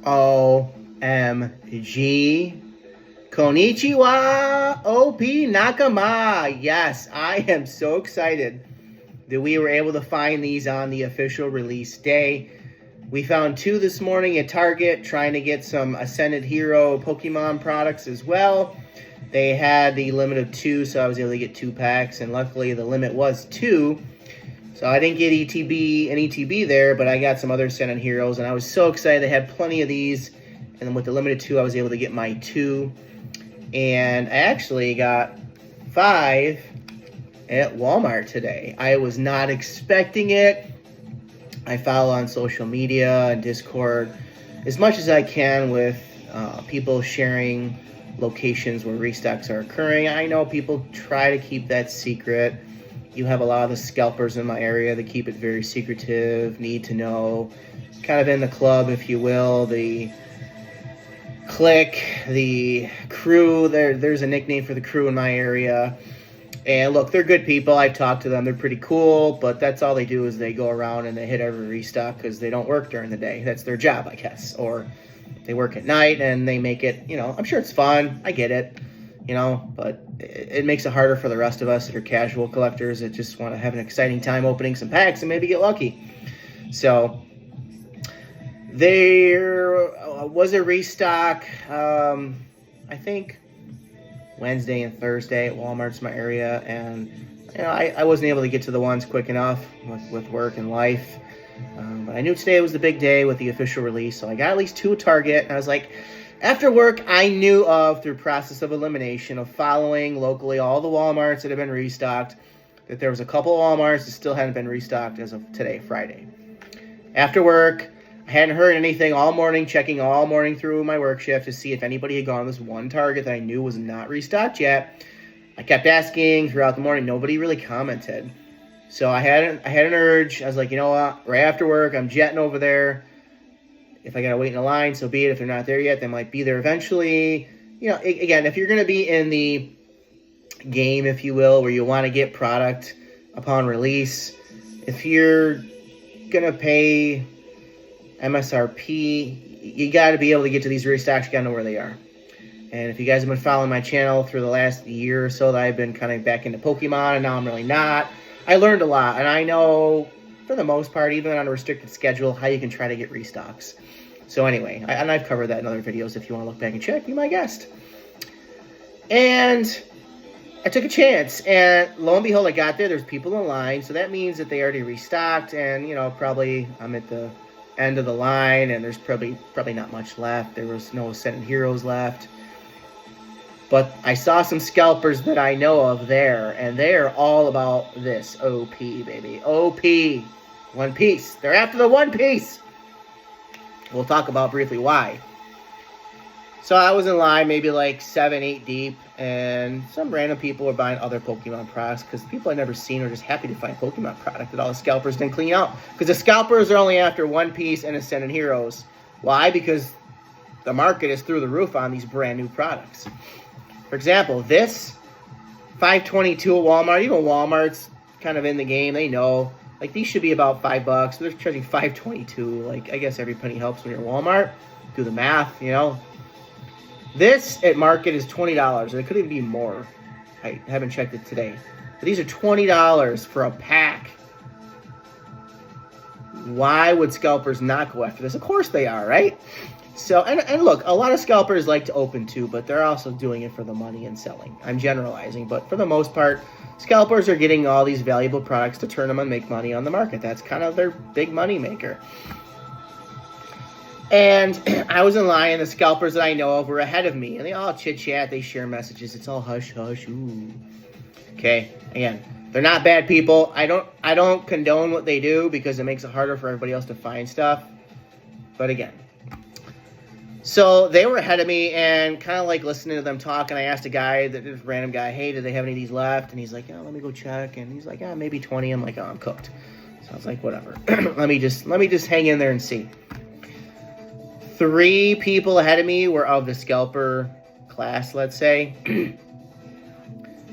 OMG. Konnichiwa, OP Nakama. Yes, I am so excited that we were able to find these on the official release day. We found two this morning at Target, trying to get some Ascended Hero Pokemon products as well. They had the limit of 2, so I was able to get 2 packs, and luckily the limit was 2. So I didn't get an ETB there, but I got some other Ascended Heroes, and I was so excited. They had plenty of these, and then with the limited 2, I was able to get my 2. And I actually got 5 at Walmart today. I was not expecting it. I follow on social media and Discord as much as I can with people sharing locations where restocks are occurring. I know people try to keep that secret. You have a lot of the scalpers in my area that keep it very secretive, need to know, kind of in the club, if you will, the clique, the crew. There's a nickname for the crew in my area. And look, they're good people. I've talked to them. They're pretty cool, but that's all they do is they go around and they hit every restock because they don't work during the day. That's their job, I guess. Or they work at night and they make it, I'm sure it's fun. I get it, but it makes it harder for the rest of us that are casual collectors that just want to have an exciting time opening some packs and maybe get lucky. So there was a restock, I think, Wednesday and Thursday at Walmart's my area, and I wasn't able to get to the ones quick enough with work and life, but I knew today was the big day with the official release, so I got at least 2 at Target, and I was like, after work, I knew of, through process of elimination, of following locally all the Walmarts that have been restocked, that there was a couple of Walmarts that still hadn't been restocked as of today, Friday. After work, I hadn't heard anything all morning, checking all morning through my work shift to see if anybody had gone to this one Target that I knew was not restocked yet. I kept asking throughout the morning. Nobody really commented. So I had an urge. I was like, you know what? Right after work, I'm jetting over there. If I got to wait in a line, so be it. If they're not there yet, they might be there eventually. Again, if you're going to be in the game, if you will, where you want to get product upon release, if you're going to pay MSRP, you got to be able to get to these restocks. You got to know where they are. And if you guys have been following my channel through the last year or so that I've been kind of back into Pokemon, and now I'm really not, I learned a lot. And I know, for the most part, even on a restricted schedule, how you can try to get restocks. So anyway, and I've covered that in other videos. If you want to look back and check, be my guest. And I took a chance, and lo and behold, I got there. There's people in line, so that means that they already restocked, and, probably I'm at the end of the line, and there's probably not much left. There was no Ascended Heroes left. But I saw some scalpers that I know of there, and they're all about this OP, baby. OP. One Piece. They're after the One Piece. We'll talk about briefly why. So I was in line maybe like 7, 8 deep, and some random people were buying other Pokemon products because people I'd never seen were just happy to find Pokemon product that all the scalpers didn't clean out. Because the scalpers are only after One Piece and Ascended Heroes. Why? Because the market is through the roof on these brand new products. For example, this $5.22 at Walmart. Even Walmart's kind of in the game. They know. Like, these should be about $5. But they're charging $5.22. Like, I guess every penny helps when you're at Walmart. Do the math, This at market is $20, and it could even be more. I haven't checked it today. But these are $20 for a pack. Why would scalpers not go after this? Of course they are, right? So, and look, a lot of scalpers like to open too, but they're also doing it for the money and selling. I'm generalizing, but for the most part, scalpers are getting all these valuable products to turn them and make money on the market. That's kind of their big money maker. And I was in line, and the scalpers that I know of were ahead of me, and they all chit-chat, they share messages, it's all hush-hush, ooh. Okay, again, they're not bad people. I don't condone what they do because it makes it harder for everybody else to find stuff. But again, so they were ahead of me, and kind of like listening to them talk, and I asked this random guy, hey, do they have any of these left? And he's like, let me go check, and he's like, maybe 20. I'm like, I'm cooked. So I was like, whatever. let me just hang in there and see. 3 people ahead of me were of the scalper class, let's say.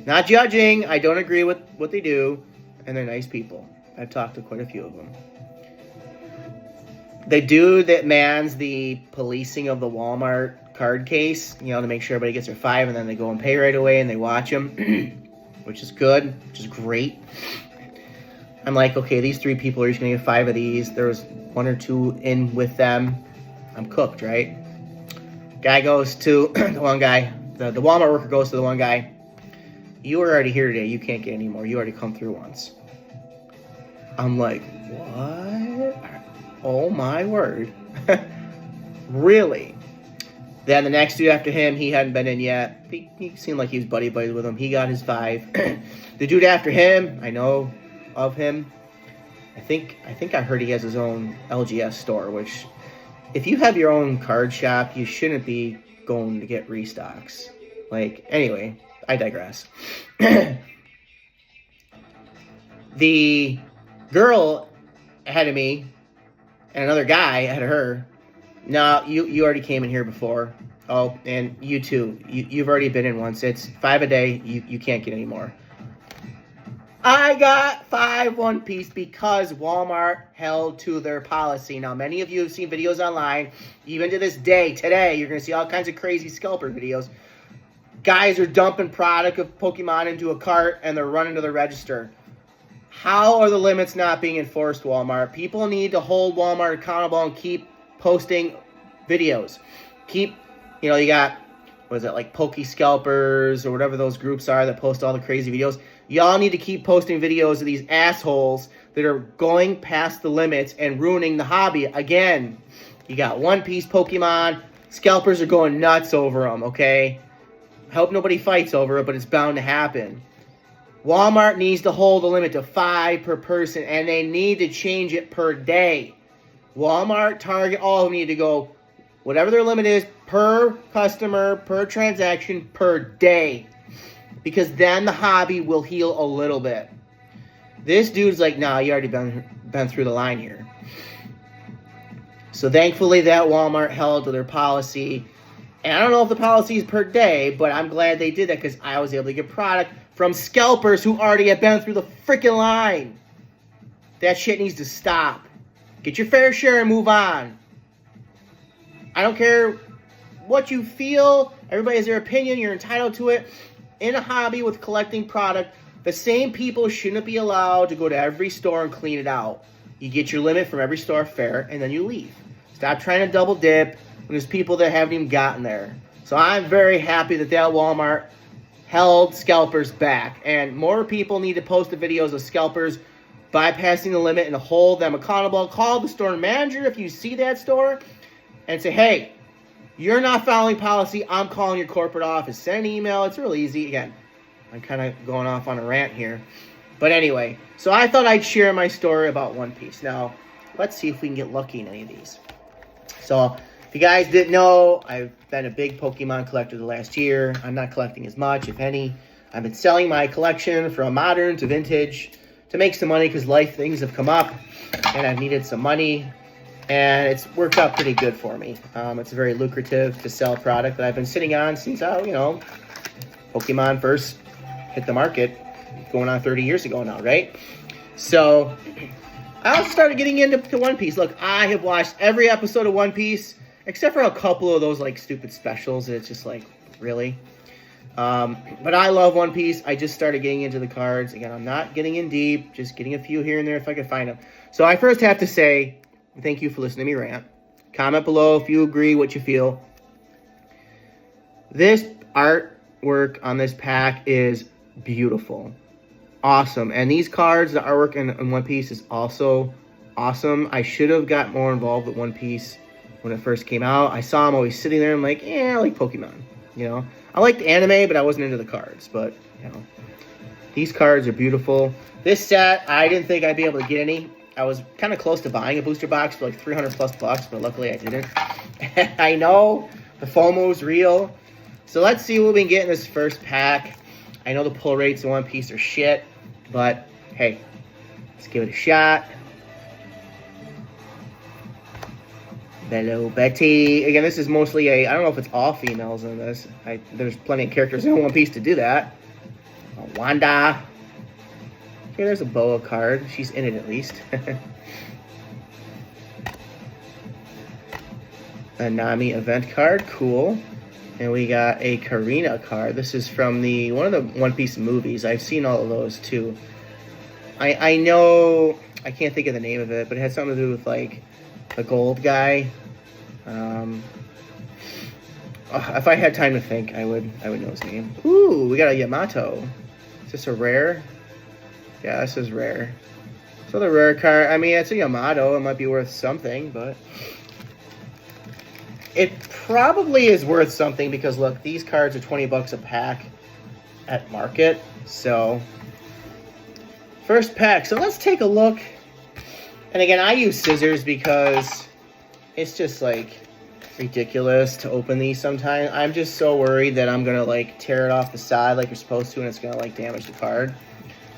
Not judging. I don't agree with what they do, and they're nice people. I've talked to quite a few of them. the dude that mans the policing of the Walmart card case, you know, to make sure everybody gets their 5, and then they go and pay right away and they watch them, which is good, which is great. I'm like, okay, these 3 people are each going to get 5 of these. There was 1 or 2 in with them. I'm cooked, right? Guy goes to the one guy, the Walmart worker goes to the one guy. You were already here today. You can't get any more. You already come through once. I'm like, what? Oh my word. Really? Then the next dude after him, he hadn't been in yet. He seemed like he was buddy with him. He got his 5. The dude after him, I know of him. I think I heard he has his own LGS store, which if you have your own card shop, you shouldn't be going to get restocks. Like, anyway, I digress. The girl ahead of me and another guy ahead of her. No, you already came in here before. Oh, and you too. You've already been in once. It's 5 a day. You can't get any more. I got 5 One Piece because Walmart held to their policy. Now, many of you have seen videos online. Even to this day, today, you're going to see all kinds of crazy scalper videos. Guys are dumping product of Pokemon into a cart and they're running to the register. How are the limits not being enforced, Walmart? People need to hold Walmart accountable and keep posting videos. Keep, you know, you got, what is it, like Poke Scalpers or whatever those groups are that post all the crazy videos. Y'all need to keep posting videos of these assholes that are going past the limits and ruining the hobby again. You got One Piece Pokemon. Scalpers are going nuts over them, okay? I hope nobody fights over it, but it's bound to happen. Walmart needs to hold a limit to 5 per person, and they need to change it per day. Walmart, Target, all of them need to go, whatever their limit is, per customer, per transaction, per day. Because then the hobby will heal a little bit. This dude's like, nah, you already been through the line here. So thankfully that Walmart held to their policy. And I don't know if the policy is per day, but I'm glad they did that because I was able to get product from scalpers who already have been through the freaking line. That shit needs to stop. Get your fair share and move on. I don't care what you feel. Everybody has their opinion. You're entitled to it. In a hobby with collecting product, the same people shouldn't be allowed to go to every store and clean it out. You get your limit from every store fair, and then you leave. Stop trying to double dip when there's people that haven't even gotten there. So I'm very happy that Walmart held scalpers back. And more people need to post the videos of scalpers bypassing the limit and hold them accountable. Call the store manager if you see that store and say, hey, you're not following policy. I'm calling your corporate office. Send an email. It's real easy. Again, I'm kind of going off on a rant here. But anyway, so I thought I'd share my story about One Piece. Now, let's see if we can get lucky in any of these. So, if you guys didn't know, I've been a big Pokemon collector the last year. I'm not collecting as much, if any. I've been selling my collection from modern to vintage to make some money because life things have come up and I've needed some money. And it's worked out pretty good for me. It's very lucrative to sell product that I've been sitting on since, Pokemon first hit the market, going on 30 years ago now, right? So, I also started getting into One Piece. Look, I have watched every episode of One Piece, except for a couple of those, like, stupid specials. It's just like, really? But I love One Piece. I just started getting into the cards. Again, I'm not getting in deep, just getting a few here and there if I can find them. So, I first have to say, thank you for listening to me rant. Comment below if you agree, what you feel. This artwork on this pack is beautiful. Awesome. And these cards, the artwork in One Piece is also awesome. I should have got more involved with One Piece when it first came out. I saw them always sitting there. I'm like, I like Pokemon. I liked anime, but I wasn't into the cards. But, these cards are beautiful. This set, I didn't think I'd be able to get any. I was kind of close to buying a booster box for like $300+, but luckily I didn't. I know the FOMO's real. So let's see what we can get in this first pack. I know the pull rates in One Piece are shit, but hey, let's give it a shot. Hello, Betty. Again, this is mostly I don't know if it's all females in this. There's plenty of characters in One Piece to do that. Wanda. Okay, there's a Boa card. She's in it at least. a Nami event card, cool. And we got a Karina card. This is from one of the One Piece movies. I've seen all of those too. I know, I can't think of the name of it, but it has something to do with like the gold guy. If I had time to think, I would know his name. Ooh, we got a Yamato. Is this a rare? Yeah, this is rare. So the rare card, I mean, it's a Yamato. It might be worth something, but it probably is worth something because look, these cards are 20 bucks a pack at market. So first pack. So let's take a look. And again, I use scissors because it's just like ridiculous to open these sometimes. I'm just so worried that I'm gonna like tear it off the side like you're supposed to and it's gonna like damage the card.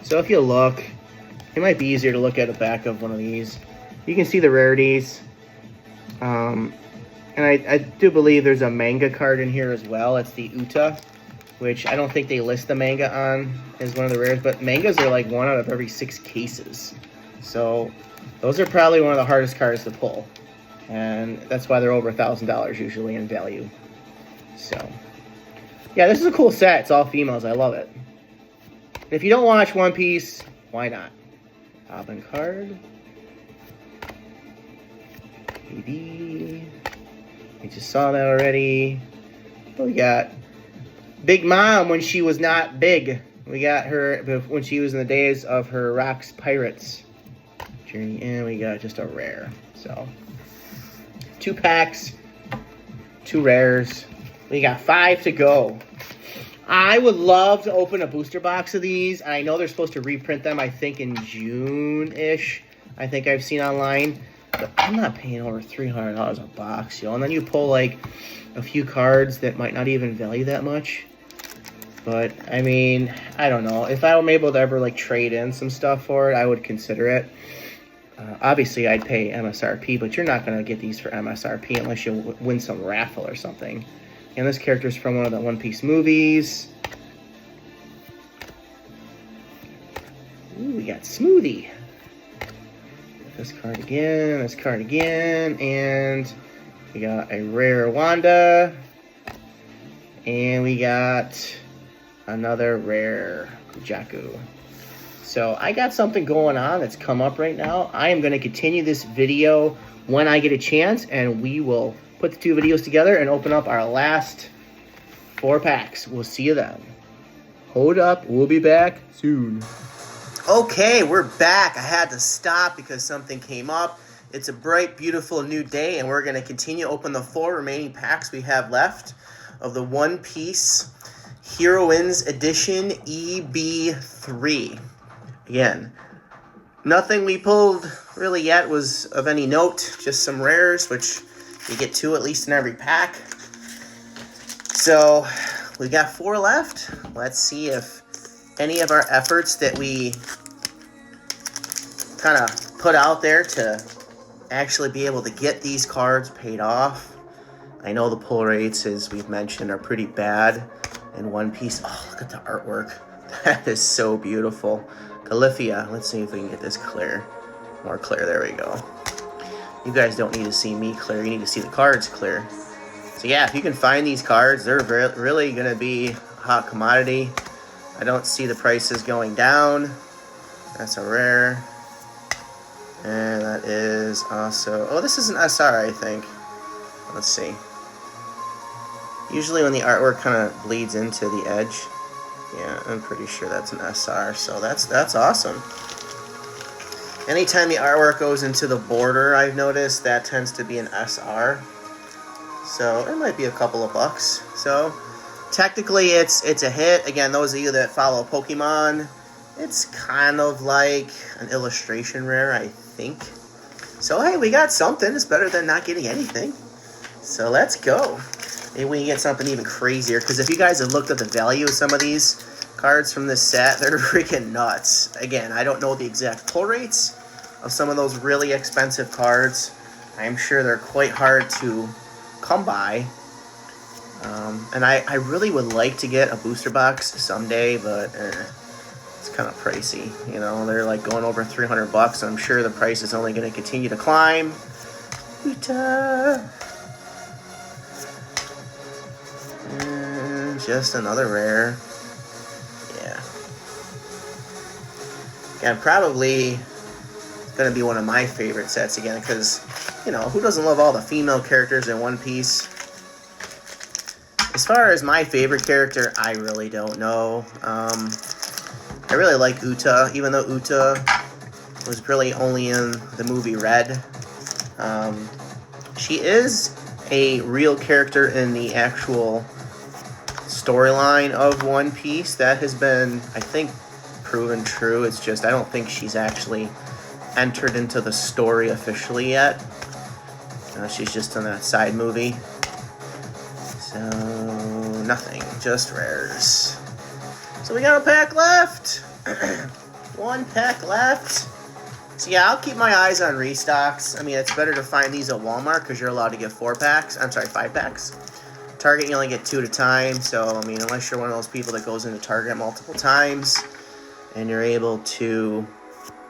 So if you look, it might be easier to look at the back of one of these. You can see the rarities. And I do believe there's a manga card in here as well. It's the Uta, which I don't think they list the manga on as one of the rares, but mangas are like 1 out of every 6 cases. So those are probably one of the hardest cards to pull. And that's why they're over $1,000 usually in value. So, yeah, this is a cool set. It's all females. I love it. And if you don't watch One Piece, why not? Bobbin card. BB. We just saw that already. We got Big Mom when she was not big. We got her when she was in the days of her Rocks Pirates journey. And we got just a rare. So 2 packs, 2 rares. We got 5 to go. I would love to open a booster box of these. I know they're supposed to reprint them, I think, in June-ish. I think I've seen online. But I'm not paying over $300 a box, yo. And then you pull, like, a few cards that might not even value that much. But, I mean, I don't know. If I were able to ever, like, trade in some stuff for it, I would consider it. Obviously, I'd pay MSRP, but you're not going to get these for MSRP unless you win some raffle or something. And this character's from one of the One Piece movies. Ooh, we got Smoothie. This card again, and we got a rare Wanda. And we got another rare Jakku. So I got something going on that's come up right now. I am going to continue this video when I get a chance, and we will put the 2 videos together and open up our last 4 packs. We'll see you then. Hold up, we'll be back soon. Okay, we're back. I had to stop because something came up. It's a bright, beautiful new day, and we're going to continue to open the 4 remaining packs we have left of the One Piece Heroines Edition EB03. Again, nothing we pulled really yet was of any note, just some rares, which you get 2 at least in every pack. So we got 4 left. Let's see if any of our efforts that we kind of put out there to actually be able to get these cards paid off. I know the pull rates, as we've mentioned, are pretty bad in One Piece. Oh, look at the artwork. That is so beautiful. Califia. Let's see if we can get this clear. More clear. There we go. You guys don't need to see me clear. You need to see the cards clear. So yeah, if you can find these cards, they're really going to be a hot commodity. I don't see the prices going down. That's a rare. And that is also... Oh, this is an SR, I think. Let's see. Usually when the artwork kind of bleeds into the edge. Yeah, I'm pretty sure that's an SR, so that's awesome. Anytime the artwork goes into the border, I've noticed that tends to be an SR. So it might be a couple of bucks. So technically it's a hit. Again, those of you that follow Pokemon, it's kind of like an illustration rare, I think. So hey, we got something. It's better than not getting anything. So let's go. Maybe we can get something even crazier, because if you guys have looked at the value of some of these cards from this set, they're freaking nuts. Again, I don't know the exact pull rates of some of those really expensive cards. I'm sure they're quite hard to come by. And I really would like to get a booster box someday, but it's kind of pricey. You know, they're like going over $300, and I'm sure the price is only going to continue to climb. just another rare. Yeah. And probably going to be one of my favorite sets again because, you know, who doesn't love all the female characters in One Piece? As far as my favorite character, I really don't know. I really like Uta, even though Uta was really only in the movie Red. She is a real character in the actual storyline of One Piece. That has been, I think, proven true. It's just I don't think she's actually entered into the story officially yet. She's just in that side movie. So, nothing. Just rares. So we got a pack left. One pack left. So yeah, I'll keep my eyes on restocks. I mean, it's better to find these at Walmart because you're allowed to get 5 packs. Target, you only get 2 at a time. So, I mean, unless you're one of those people that goes into Target multiple times and you're able to,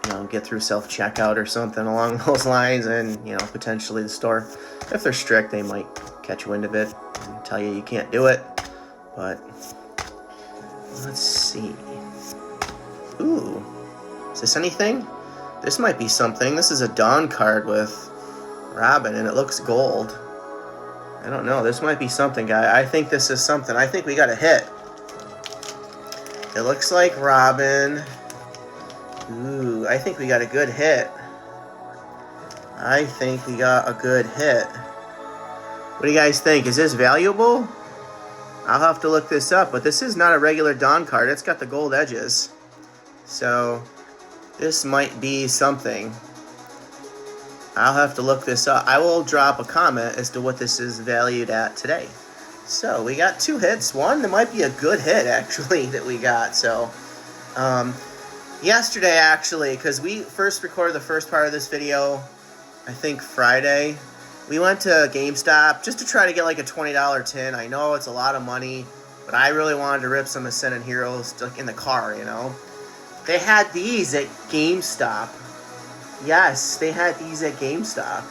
you know, get through self-checkout or something along those lines, and, you know, potentially the store, if they're strict, they might catch wind of it and tell you can't do it. But let's see. Ooh, is this anything? This might be something. This is a Dawn card with Robin, and it looks gold. I don't know. This might be something, guy. I think this is something. I think we got a hit. It looks like Robin. Ooh, I think we got a good hit. I think we got a good hit. What do you guys think? Is this valuable? I'll have to look this up, but this is not a regular Dawn card. It's got the gold edges. So this might be something. I'll have to look this up. I will drop a comment as to what this is valued at today. So we got 2 hits. One that might be a good hit, actually, that we got. So yesterday, actually, because we first recorded the first part of this video, I think Friday, we went to GameStop just to try to get like a $20 tin. I know it's a lot of money, but I really wanted to rip some Ascendant Heroes like in the car, you know. They had these at GameStop. Yes, they had these at GameStop.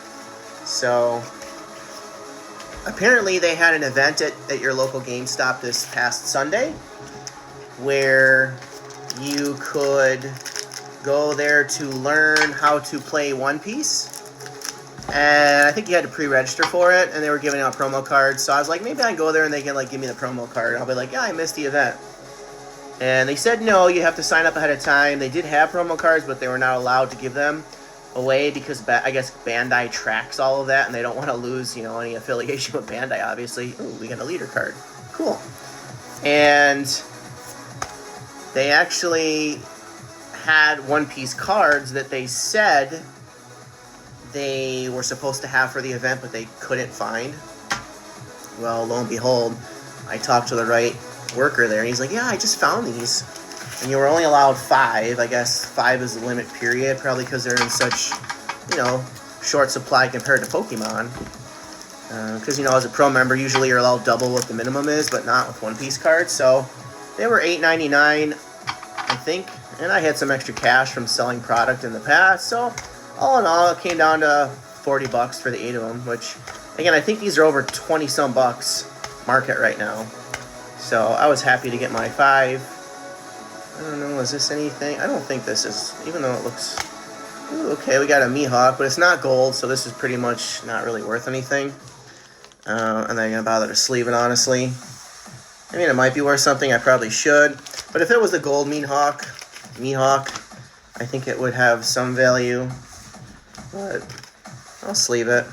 So apparently they had an event at your local GameStop this past Sunday where you could go there to learn how to play One Piece. And I think you had to pre-register for it, and they were giving out promo cards. So I was like, maybe I can go there and they can like give me the promo card. And I'll be like, yeah, I missed the event. And they said, no, you have to sign up ahead of time. They did have promo cards, but they were not allowed to give them away because I guess Bandai tracks all of that, and they don't want to lose, you know, any affiliation with Bandai, obviously. Ooh, we got a leader card. Cool. And they actually had One Piece cards that they said they were supposed to have for the event, but they couldn't find. Well, lo and behold, I talked to the right worker there, and he's like, yeah, I just found these. And you were only allowed 5. I guess 5 is the limit period, probably because they're in such, you know, short supply compared to Pokemon. Because, you know, as a pro member, usually you're allowed double what the minimum is, but not with One Piece cards. So they were $8.99, I think. And I had some extra cash from selling product in the past. So all in all, it came down to $40 for the 8 of them, which, again, I think these are over 20-some bucks market right now. So I was happy to get my 5. I don't know, is this anything? I don't think this is, even though it looks... Ooh, okay, we got a Mihawk, but it's not gold, so this is pretty much not really worth anything. And then I'm going to bother to sleeve it, honestly. I mean, it might be worth something, I probably should. But if it was the gold Mihawk, I think it would have some value. But I'll sleeve it.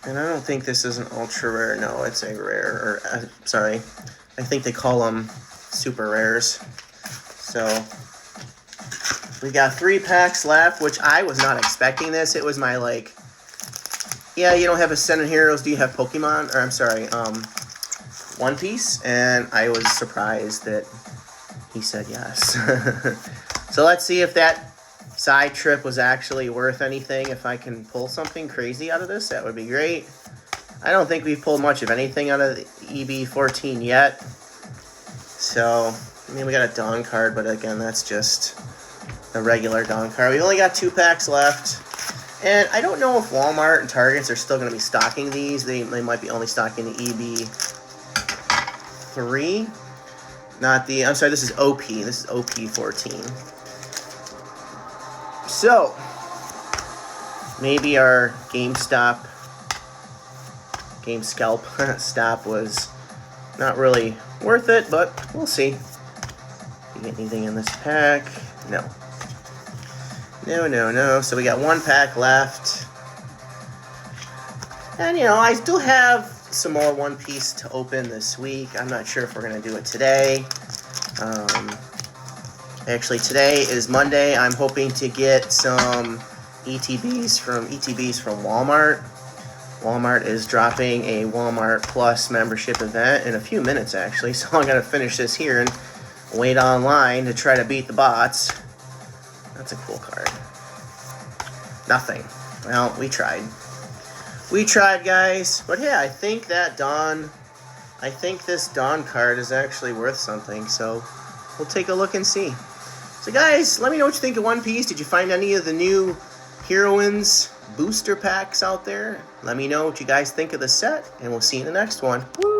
And I don't think this is an ultra rare. No, it's a rare. Or sorry, I think they call them super rares. So we got 3 packs left, which I was not expecting this. It was my like, yeah, you don't have Ascendant Heroes. Do you have Pokemon? Or I'm sorry, One Piece. And I was surprised that he said yes. So let's see if that side trip was actually worth anything. If I can pull something crazy out of this, that would be great. I don't think we've pulled much of anything out of the EB14 yet. So, I mean, we got a Dawn card, but again, that's just a regular Dawn card. We only got 2 packs left. And I don't know if Walmart and Targets are still going to be stocking these. They might be only stocking the EB03. Not the, I'm sorry, this is OP. This is OP 14. So, maybe our GameScalp stop was not really worth it, but we'll see. You get anything in this pack? No. No. So we got one pack left. And, you know, I still have some more One Piece to open this week. I'm not sure if we're going to do it today. Actually, today is Monday. I'm hoping to get some ETBs from Walmart. Walmart is dropping a Walmart Plus membership event in a few minutes, actually. So I'm going to finish this here and wait online to try to beat the bots. That's a cool card. Nothing. Well, we tried. We tried, guys. But yeah, I think this Dawn card is actually worth something. So we'll take a look and see. So guys, let me know what you think of One Piece. Did you find any of the new Heroines booster packs out there? Let me know what you guys think of the set, and we'll see you in the next one. Woo!